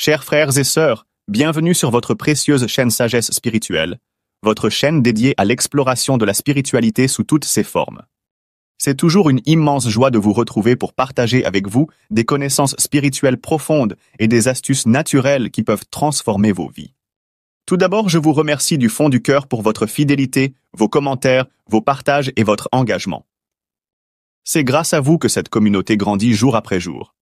Chers frères et sœurs, bienvenue sur votre précieuse chaîne Sagesse Spirituelle, votre chaîne dédiée à l'exploration de la spiritualité sous toutes ses formes. C'est toujours une immense joie de vous retrouver pour partager avec vous des connaissances spirituelles profondes et des astuces naturelles qui peuvent transformer vos vies. Tout d'abord, je vous remercie du fond du cœur pour votre fidélité, vos commentaires, vos partages et votre engagement. C'est grâce à vous que cette communauté grandit jour après jour.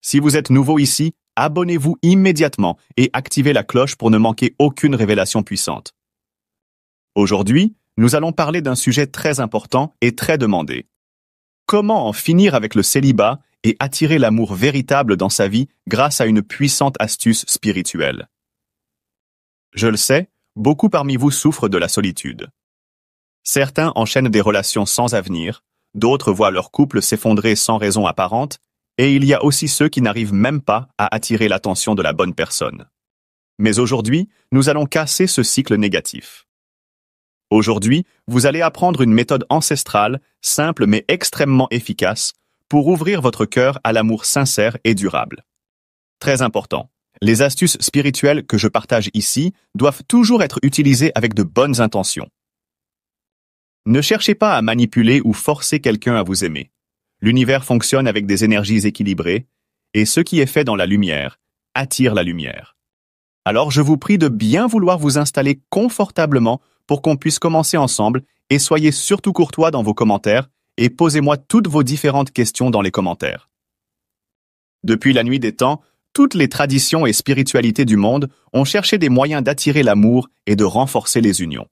Si vous êtes nouveau ici, abonnez-vous immédiatement et activez la cloche pour ne manquer aucune révélation puissante. Aujourd'hui, nous allons parler d'un sujet très important et très demandé. Comment en finir avec le célibat et attirer l'amour véritable dans sa vie grâce à une puissante astuce spirituelle? Je le sais, beaucoup parmi vous souffrent de la solitude. Certains enchaînent des relations sans avenir, d'autres voient leur couple s'effondrer sans raison apparente, et il y a aussi ceux qui n'arrivent même pas à attirer l'attention de la bonne personne. Mais aujourd'hui, nous allons casser ce cycle négatif. Aujourd'hui, vous allez apprendre une méthode ancestrale, simple mais extrêmement efficace, pour ouvrir votre cœur à l'amour sincère et durable. Très important, les astuces spirituelles que je partage ici doivent toujours être utilisées avec de bonnes intentions. Ne cherchez pas à manipuler ou forcer quelqu'un à vous aimer. L'univers fonctionne avec des énergies équilibrées, et ce qui est fait dans la lumière attire la lumière. Alors je vous prie de bien vouloir vous installer confortablement pour qu'on puisse commencer ensemble, et soyez surtout courtois dans vos commentaires, et posez-moi toutes vos différentes questions dans les commentaires. Depuis la nuit des temps, toutes les traditions et spiritualités du monde ont cherché des moyens d'attirer l'amour et de renforcer les unions.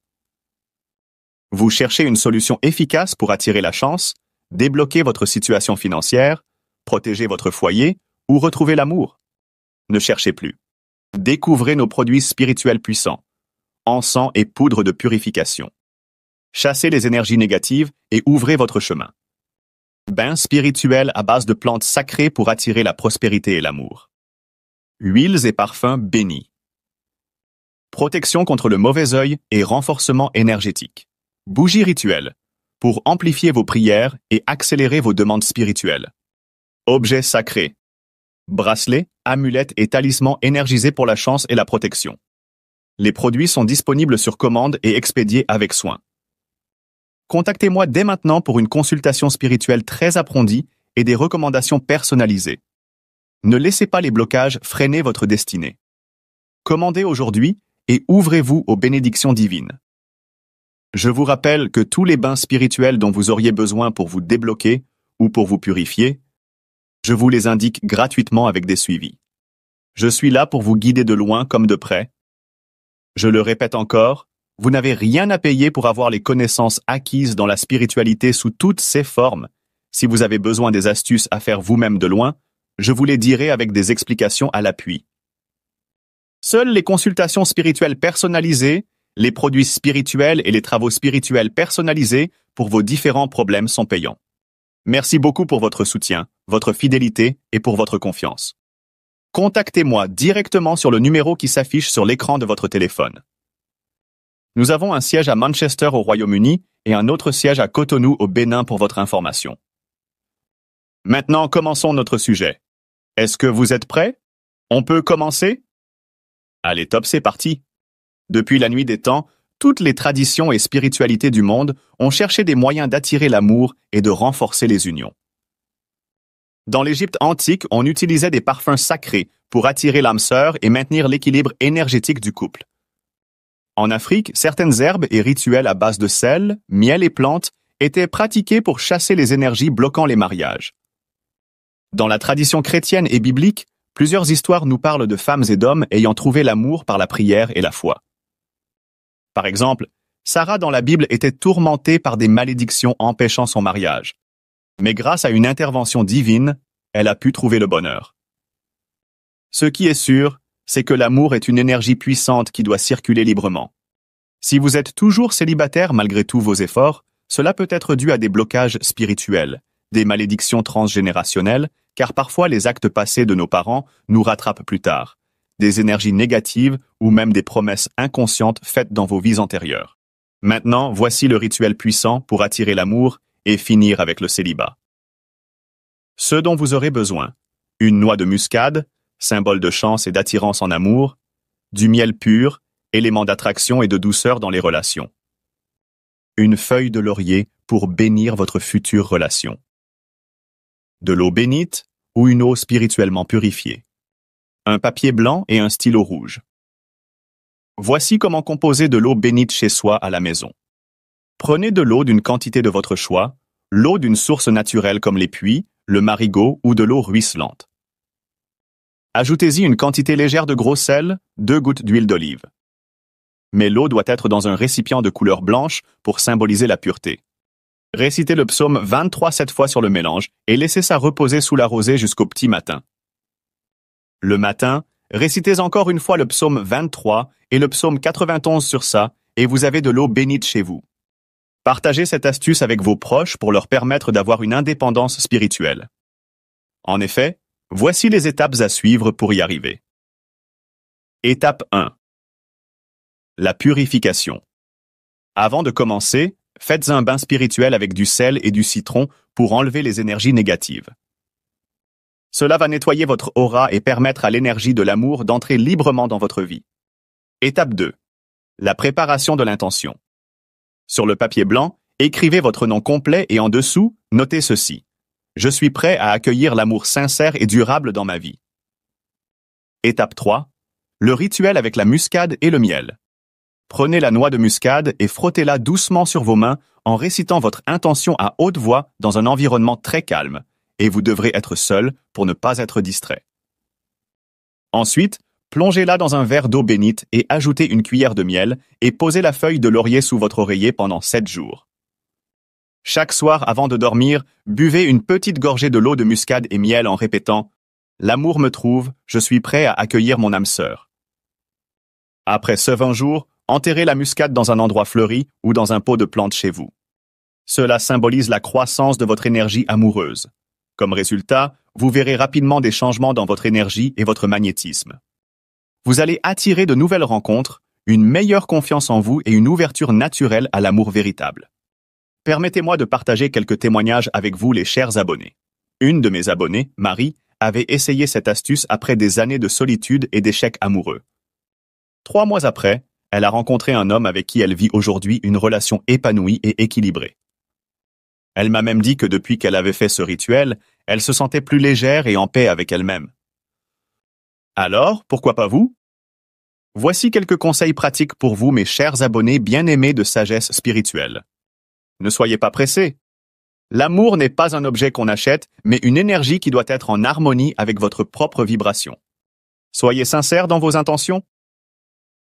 Vous cherchez une solution efficace pour attirer la chance, débloquer votre situation financière, protéger votre foyer ou retrouver l'amour? Ne cherchez plus. Découvrez nos produits spirituels puissants, encens et poudre de purification. Chassez les énergies négatives et ouvrez votre chemin. Bain spirituel à base de plantes sacrées pour attirer la prospérité et l'amour. Huiles et parfums bénis. Protection contre le mauvais œil et renforcement énergétique. Bougies rituelles pour amplifier vos prières et accélérer vos demandes spirituelles. Objets sacrés. Bracelets, amulettes et talismans énergisés pour la chance et la protection. Les produits sont disponibles sur commande et expédiés avec soin. Contactez-moi dès maintenant pour une consultation spirituelle très approfondie et des recommandations personnalisées. Ne laissez pas les blocages freiner votre destinée. Commandez aujourd'hui et ouvrez-vous aux bénédictions divines. Je vous rappelle que tous les bains spirituels dont vous auriez besoin pour vous débloquer ou pour vous purifier, je vous les indique gratuitement avec des suivis. Je suis là pour vous guider de loin comme de près. Je le répète encore, vous n'avez rien à payer pour avoir les connaissances acquises dans la spiritualité sous toutes ses formes. Si vous avez besoin des astuces à faire vous-même de loin, je vous les dirai avec des explications à l'appui. Seules les consultations spirituelles personnalisées, les produits spirituels et les travaux spirituels personnalisés pour vos différents problèmes sont payants. Merci beaucoup pour votre soutien, votre fidélité et pour votre confiance. Contactez-moi directement sur le numéro qui s'affiche sur l'écran de votre téléphone. Nous avons un siège à Manchester au Royaume-Uni et un autre siège à Cotonou au Bénin pour votre information. Maintenant, commençons notre sujet. Est-ce que vous êtes prêts? On peut commencer? Allez, top, c'est parti. Depuis la nuit des temps, toutes les traditions et spiritualités du monde ont cherché des moyens d'attirer l'amour et de renforcer les unions. Dans l'Égypte antique, on utilisait des parfums sacrés pour attirer l'âme sœur et maintenir l'équilibre énergétique du couple. En Afrique, certaines herbes et rituels à base de sel, miel et plantes étaient pratiqués pour chasser les énergies bloquant les mariages. Dans la tradition chrétienne et biblique, plusieurs histoires nous parlent de femmes et d'hommes ayant trouvé l'amour par la prière et la foi. Par exemple, Sarah dans la Bible était tourmentée par des malédictions empêchant son mariage. Mais grâce à une intervention divine, elle a pu trouver le bonheur. Ce qui est sûr, c'est que l'amour est une énergie puissante qui doit circuler librement. Si vous êtes toujours célibataire malgré tous vos efforts, cela peut être dû à des blocages spirituels, des malédictions transgénérationnelles, car parfois les actes passés de nos parents nous rattrapent plus tard, des énergies négatives ou même des promesses inconscientes faites dans vos vies antérieures. Maintenant, voici le rituel puissant pour attirer l'amour et finir avec le célibat. Ce dont vous aurez besoin: une noix de muscade, symbole de chance et d'attirance en amour, du miel pur, élément d'attraction et de douceur dans les relations. Une feuille de laurier pour bénir votre future relation. De l'eau bénite ou une eau spirituellement purifiée. Un papier blanc et un stylo rouge. Voici comment composer de l'eau bénite chez soi à la maison. Prenez de l'eau d'une quantité de votre choix, l'eau d'une source naturelle comme les puits, le marigot ou de l'eau ruisselante. Ajoutez-y une quantité légère de gros sel, 2 gouttes d'huile d'olive. Mais l'eau doit être dans un récipient de couleur blanche pour symboliser la pureté. Récitez le psaume 23 7 fois sur le mélange et laissez ça reposer sous la rosée jusqu'au petit matin. Le matin, récitez encore une fois le psaume 23 et le psaume 91 sur ça et vous avez de l'eau bénite chez vous. Partagez cette astuce avec vos proches pour leur permettre d'avoir une indépendance spirituelle. En effet, voici les étapes à suivre pour y arriver. Étape 1. La purification. Avant de commencer, faites un bain spirituel avec du sel et du citron pour enlever les énergies négatives. Cela va nettoyer votre aura et permettre à l'énergie de l'amour d'entrer librement dans votre vie. Étape 2. La préparation de l'intention. Sur le papier blanc, écrivez votre nom complet et en dessous, notez ceci. Je suis prêt à accueillir l'amour sincère et durable dans ma vie. Étape 3. Le rituel avec la muscade et le miel. Prenez la noix de muscade et frottez-la doucement sur vos mains en récitant votre intention à haute voix dans un environnement très calme, et vous devrez être seul pour ne pas être distrait. Ensuite, plongez-la dans un verre d'eau bénite et ajoutez une cuillère de miel et posez la feuille de laurier sous votre oreiller pendant 7 jours. Chaque soir avant de dormir, buvez une petite gorgée de l'eau de muscade et miel en répétant « L'amour me trouve, je suis prêt à accueillir mon âme sœur ». Après ce 20 jours, enterrez la muscade dans un endroit fleuri ou dans un pot de plantes chez vous. Cela symbolise la croissance de votre énergie amoureuse. Comme résultat, vous verrez rapidement des changements dans votre énergie et votre magnétisme. Vous allez attirer de nouvelles rencontres, une meilleure confiance en vous et une ouverture naturelle à l'amour véritable. Permettez-moi de partager quelques témoignages avec vous, les chers abonnés. Une de mes abonnées, Marie, avait essayé cette astuce après des années de solitude et d'échecs amoureux. 3 mois après, elle a rencontré un homme avec qui elle vit aujourd'hui une relation épanouie et équilibrée. Elle m'a même dit que depuis qu'elle avait fait ce rituel, elle se sentait plus légère et en paix avec elle-même. Alors, pourquoi pas vous? Voici quelques conseils pratiques pour vous, mes chers abonnés bien-aimés de sagesse spirituelle. Ne soyez pas pressés. L'amour n'est pas un objet qu'on achète, mais une énergie qui doit être en harmonie avec votre propre vibration. Soyez sincères dans vos intentions.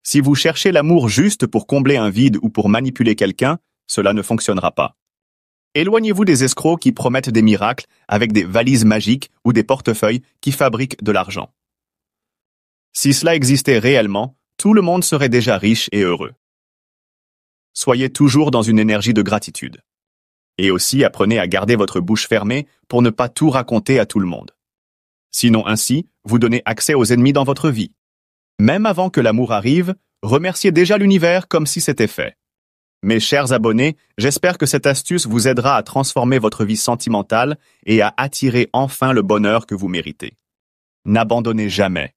Si vous cherchez l'amour juste pour combler un vide ou pour manipuler quelqu'un, cela ne fonctionnera pas. Éloignez-vous des escrocs qui promettent des miracles avec des valises magiques ou des portefeuilles qui fabriquent de l'argent. Si cela existait réellement, tout le monde serait déjà riche et heureux. Soyez toujours dans une énergie de gratitude. Et aussi apprenez à garder votre bouche fermée pour ne pas tout raconter à tout le monde. Sinon ainsi, vous donnez accès aux ennemis dans votre vie. Même avant que l'amour arrive, remerciez déjà l'univers comme si c'était fait. Mes chers abonnés, j'espère que cette astuce vous aidera à transformer votre vie sentimentale et à attirer enfin le bonheur que vous méritez. N'abandonnez jamais.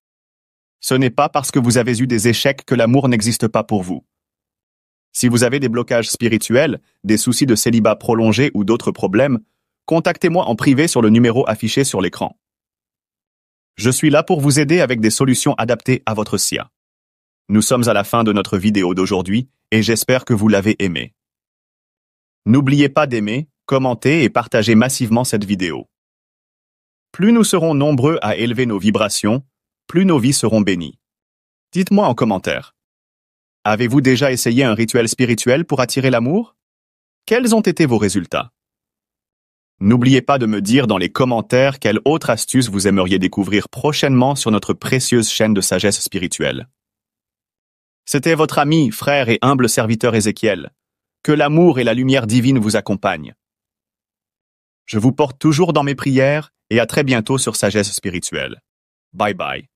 Ce n'est pas parce que vous avez eu des échecs que l'amour n'existe pas pour vous. Si vous avez des blocages spirituels, des soucis de célibat prolongé ou d'autres problèmes, contactez-moi en privé sur le numéro affiché sur l'écran. Je suis là pour vous aider avec des solutions adaptées à votre SIA. Nous sommes à la fin de notre vidéo d'aujourd'hui et j'espère que vous l'avez aimée. N'oubliez pas d'aimer, commenter et partager massivement cette vidéo. Plus nous serons nombreux à élever nos vibrations, plus nos vies seront bénies. Dites-moi en commentaire. Avez-vous déjà essayé un rituel spirituel pour attirer l'amour? Quels ont été vos résultats? N'oubliez pas de me dire dans les commentaires quelle autre astuce vous aimeriez découvrir prochainement sur notre précieuse chaîne de sagesse spirituelle. C'était votre ami, frère et humble serviteur Ézéchiel. Que l'amour et la lumière divine vous accompagnent. Je vous porte toujours dans mes prières et à très bientôt sur Sagesse Spirituelle. Bye bye.